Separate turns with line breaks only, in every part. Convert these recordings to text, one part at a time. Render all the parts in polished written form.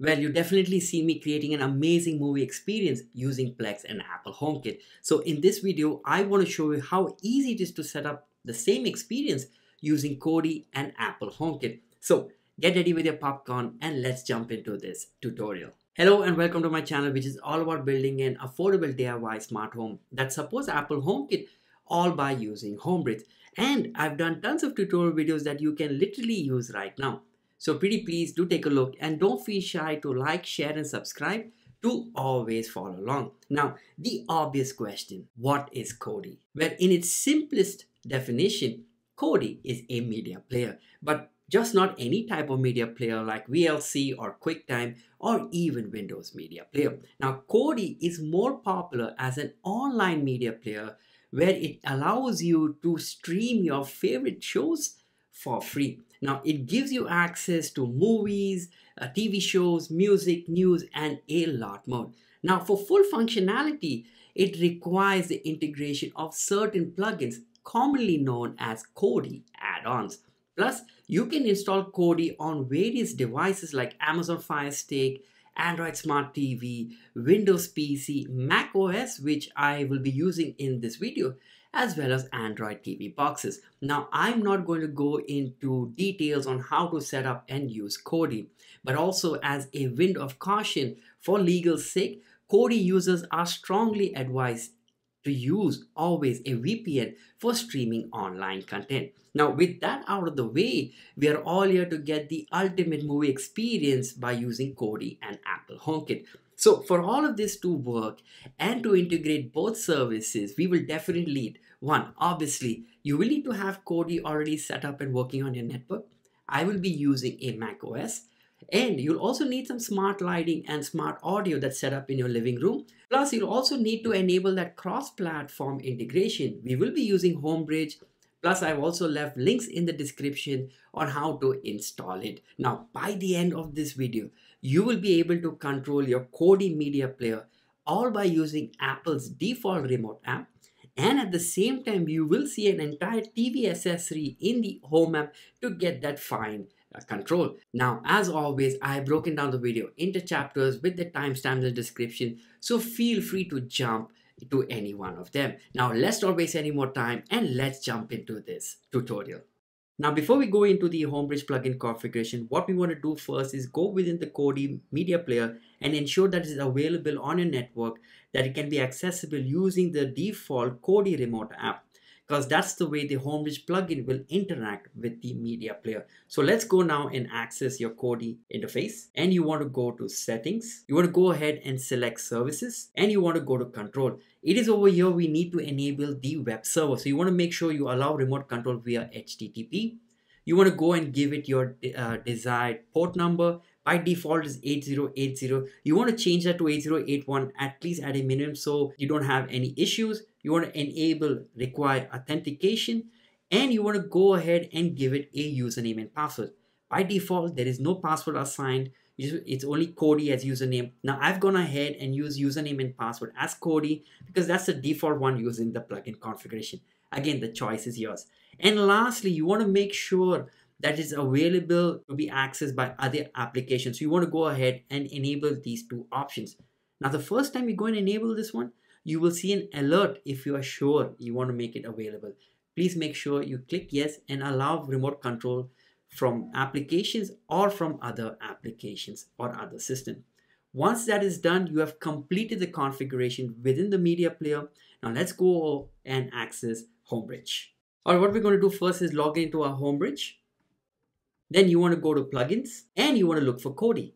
Well, you definitely see me creating an amazing movie experience using Plex and Apple HomeKit. So in this video, I want to show you how easy it is to set up the same experience using Kodi and Apple HomeKit. So get ready with your popcorn and let's jump into this tutorial. Hello and welcome to my channel, which is all about building an affordable DIY smart home that supports Apple HomeKit all by using Homebridge. And I've done tons of tutorial videos that you can literally use right now. So pretty please do take a look and don't feel shy to like, share and subscribe to always follow along. Now, the obvious question, what is Kodi? Well, in its simplest definition, Kodi is a media player, but just not any type of media player like VLC or QuickTime or even Windows Media Player. Now, Kodi is more popular as an online media player where it allows you to stream your favorite shows for free. Now, it gives you access to movies, TV shows, music, news, and a lot more. Now, for full functionality, it requires the integration of certain plugins commonly known as Kodi add-ons. Plus, you can install Kodi on various devices like Amazon Fire Stick, Android Smart TV, Windows PC, Mac OS, which I will be using in this video, as well as Android TV boxes. Now, I'm not going to go into details on how to set up and use Kodi, but also as a wind of caution for legal sake, Kodi users are strongly advised to use always a VPN for streaming online content. Now, with that out of the way, we are all here to get the ultimate movie experience by using Kodi and Apple HomeKit. So for all of this to work and to integrate both services, we will definitely need one. Obviously, you will need to have Kodi already set up and working on your network. I will be using a Mac OS. And you'll also need some smart lighting and smart audio that's set up in your living room. Plus, you'll also need to enable that cross-platform integration. We will be using Homebridge. Plus, I've also left links in the description on how to install it. Now, by the end of this video, you will be able to control your Kodi media player all by using Apple's default remote app. And at the same time, you will see an entire TV accessory in the Home app to get that fine control. Now, as always, I have broken down the video into chapters with the timestamp in the description, so feel free to jump to any one of them. Now, let's not waste any more time and let's jump into this tutorial. Now, before we go into the Homebridge plugin configuration, what we want to do first is go within the Kodi media player and ensure that it is available on your network, that it can be accessible using the default Kodi remote app, because that's the way the Homebridge plugin will interact with the media player. So let's go now and access your Kodi interface, and you want to go to settings. You want to go ahead and select services, and you want to go to control. It is over here we need to enable the web server. So you want to make sure you allow remote control via HTTP. You want to go and give it your desired port number. By default is 8080. You want to change that to 8081 at least at a minimum so you don't have any issues. You want to enable required authentication, and you want to go ahead and give it a username and password. By default, there is no password assigned. It's only Kodi as username. Now I've gone ahead and used username and password as Kodi because that's the default one using the plugin configuration. Again, the choice is yours. And lastly, you want to make sure that is available to be accessed by other applications. So you want to go ahead and enable these two options. Now, the first time you go and enable this one, you will see an alert if you are sure you want to make it available. Please make sure you click yes and allow remote control from applications or from other applications or other system. Once that is done, you have completed the configuration within the media player. Now let's go and access Homebridge. All right, what we're going to do first is log into our Homebridge. Then you want to go to plugins and you want to look for Kodi.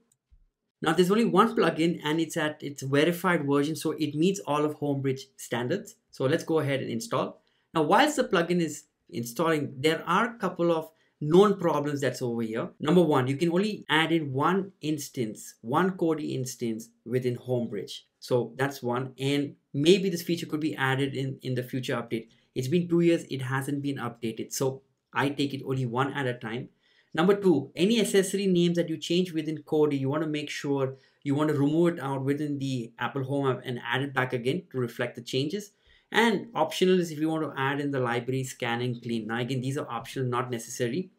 Now there's only one plugin and it's at its verified version, so it meets all of Homebridge standards. So let's go ahead and install. Now whilst the plugin is installing, there are a couple of known problems that's over here. Number one, you can only add in one instance, one Kodi instance within Homebridge. So that's one, and maybe this feature could be added in the future update. It's been 2 years, it hasn't been updated. So I take it only one at a time. Number two, any accessory names that you change within Kodi, you want to make sure you want to remove it out within the Apple Home app and add it back again to reflect the changes. And optional is if you want to add in the library, scan and clean. Now again, these are optional, not necessary.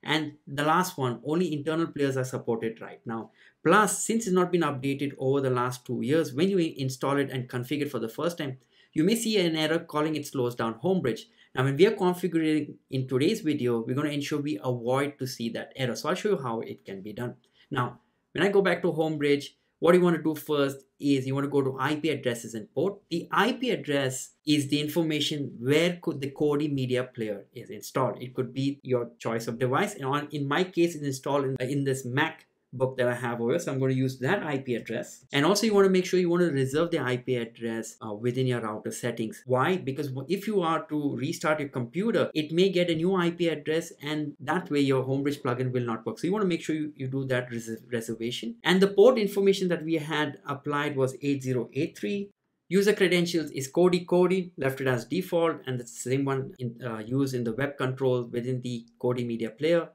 And the last one, only internal players are supported right now. Plus, since it's not been updated over the last 2 years, when you install it and configure it for the first time, you may see an error calling it slows down Homebridge. Now, when we are configuring in today's video, we're going to ensure we avoid to see that error. So I'll show you how it can be done. Now, when I go back to Homebridge, what you want to do first is you want to go to IP addresses and port. The IP address is the information where the Kodi media player is installed. It could be your choice of device. And in my case, it's installed in this Mac book that I have over here, so I'm going to use that IP address. And also you want to make sure you want to reserve the IP address within your router settings. Why? Because if you are to restart your computer, it may get a new IP address, and that way your Homebridge plugin will not work. So you want to make sure you do that reservation. And the port information that we had applied was 8083. User credentials is Kodi, left it as default, and the same one used in the web control within the Kodi media player.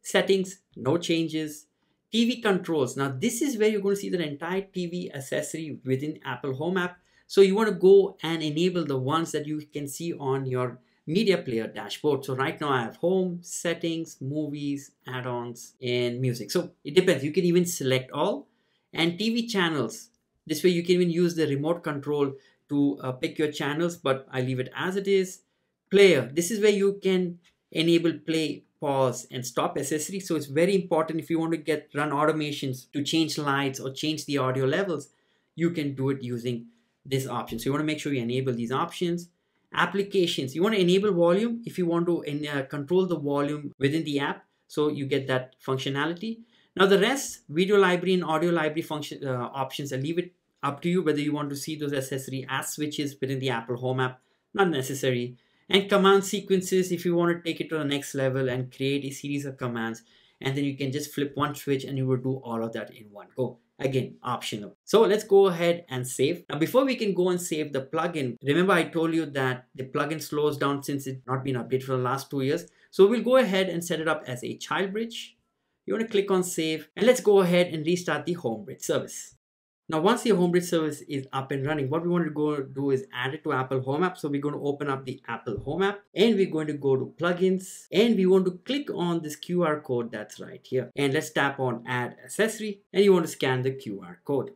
Settings, no changes. TV controls. Now this is where you're going to see the entire TV accessory within Apple Home app. So you want to go and enable the ones that you can see on your media player dashboard. So right now I have home, settings, movies, add-ons, and music. So it depends. You can even select all. And TV channels. This way you can even use the remote control to pick your channels, but I leave it as it is. Player. This is where you can enable play, pause, and stop accessory. So it's very important if you want to run automations to change lights or change the audio levels, you can do it using this option. So you want to make sure you enable these options. Applications, you want to enable volume if you want to control the volume within the app, so you get that functionality. Now the rest, video library and audio library function options, I leave it up to you whether you want to see those accessory as switches within the Apple Home app. Not necessary. And command sequences, if you want to take it to the next level and create a series of commands, and then you can just flip one switch and you will do all of that in one go. Again, optional. So let's go ahead and save. Now before we can go and save the plugin, remember I told you that the plugin slows down since it's not been updated for the last 2 years. So we'll go ahead and set it up as a child bridge. You want to click on save, and let's go ahead and restart the Homebridge service. Now, once the Homebridge service is up and running, what we want to go do is add it to Apple Home app. So we're going to open up the Apple Home app, and we're going to go to plugins, and we want to click on this QR code that's right here. And let's tap on add accessory, and you want to scan the QR code.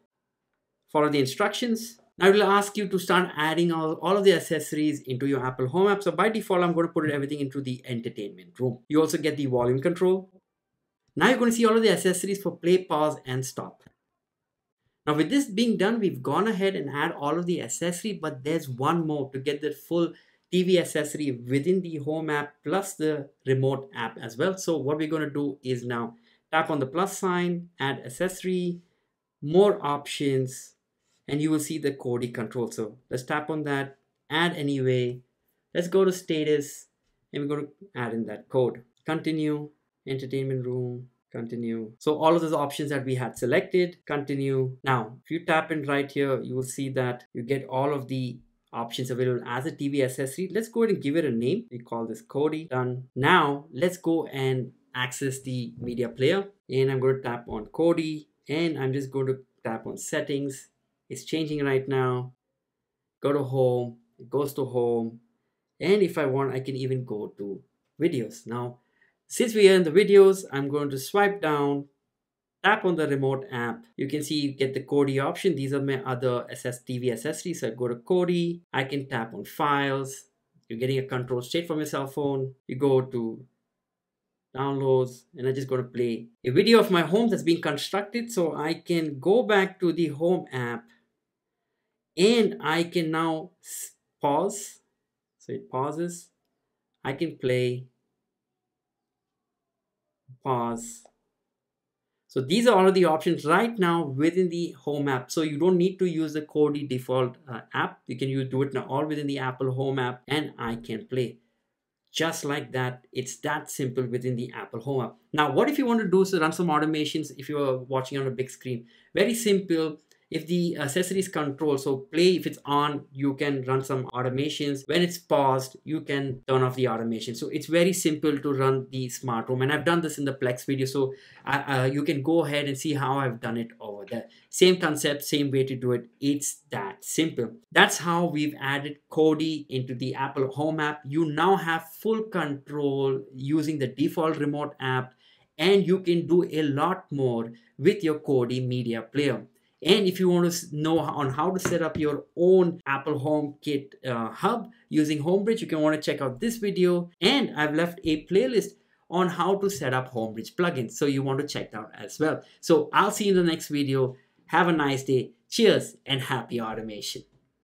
Follow the instructions. Now it will ask you to start adding all of the accessories into your Apple Home app. So by default, I'm going to put everything into the entertainment room. You also get the volume control. Now you're going to see all of the accessories for play, pause, and stop. Now with this being done, we've gone ahead and add all of the accessory, but there's one more to get the full TV accessory within the Home app plus the remote app as well. So what we're going to do is now tap on the plus sign, add accessory, more options, and you will see the Kodi control. So let's tap on that, add anyway. Let's go to status, and we're going to add in that code. Continue, entertainment room. Continue. So all of those options that we had selected, continue. Now, if you tap in right here, you will see that you get all of the options available as a TV accessory. Let's go ahead and give it a name. We call this Kodi. Done. Now, let's go and access the media player. And I'm going to tap on Kodi, and I'm just going to tap on settings. It's changing right now. Go to home. It goes to home. And if I want, I can even go to videos. Now, since we are in the videos, I'm going to swipe down, tap on the remote app. You can see you get the Kodi option. These are my other TV accessories. So I go to Kodi. I can tap on files. You're getting a control straight from your cell phone. You go to downloads, and I'm just going to play a video of my home that's being constructed. So I can go back to the Home app, and I can now pause. So it pauses. I can play. Pause. So these are all of the options right now within the Home app. So you don't need to use the Kodi default app. You can do it now all within the Apple Home app, and I can play. Just like that, it's that simple within the Apple Home app. Now, what if you want to do run some automations if you're watching on a big screen? Very simple. If the accessory is controlled, so play, if it's on, you can run some automations. When it's paused, you can turn off the automation. So it's very simple to run the smart home. And I've done this in the Plex video. So you can go ahead and see how I've done it over there. that. Same concept, same way to do it. It's that simple. That's how we've added Kodi into the Apple Home app. You now have full control using the default remote app, and you can do a lot more with your Kodi media player. And if you want to know on how to set up your own Apple HomeKit hub using Homebridge, you can want to check out this video. And I've left a playlist on how to set up Homebridge plugins, so you want to check that out as well. So I'll see you in the next video. Have a nice day. Cheers and happy automation.